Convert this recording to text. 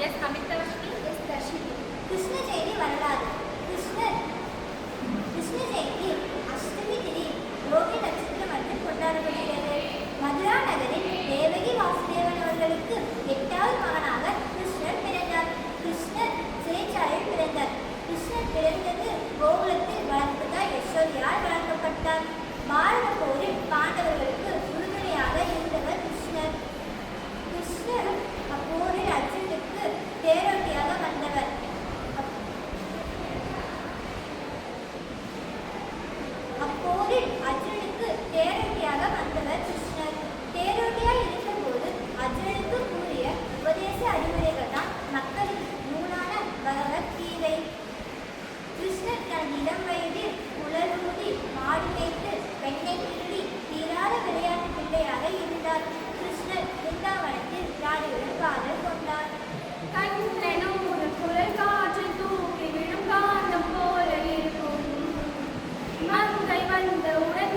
S கமிதவர்ஷினி. S Dharshini. Krishna Jayanthi வரலாறு. கிருஷ்ண ஜெயந்தி அஷ்டமி திதி ரோஹி நட்சத்திரம் அன்று கொண்டாடப்படுகிறது. மதுரா நகரில் தேவகி வாசுதேவன் அவர்களுக்கு 8வது மகனாக கிருஷ்ணர் பிறந்தார். கிருஷ்ணர் சிறைச்சாலையில் பிறந்தார். கிருஷ்ணர் பிறந்தது கோகுலத்தில் வளர்ப்பதால் யசோதையால் வளர்க்கப்பட்டார். பாரத போரில் பாண்டவர்களுக்கு உறுதுணையாக இருந்தவர் கிருஷ்ணர். கிருஷ்ணர் அப்போரில் அர்ஜுனுக்கு தேரோட்டியாக வந்தவர். கிருஷ்ணர் தேரோட்டியாய் இருந்தபோது அர்ஜுனுக்கு கூறிய உபதேச அறிவுரைகள் தான் மக்களின் நூலான பகவத்கீதை. கிருஷ்ணர் தன் இளம் வயதில் குழலூதி மாடு மேய்த்து பெண்ணை திருடி தீராத விளையாட்டு பிள்ளையாக இருந்தார். கிருஷ்ணர் பிருந்தாவனத்தில் ராணியுடன் காதல் கொண்டார். கண்ணனும் ஒரு குரல் காற்றில் தூக்கி விழும் காந்தம் போல இருக்கும். மங்கை வந்த உடன்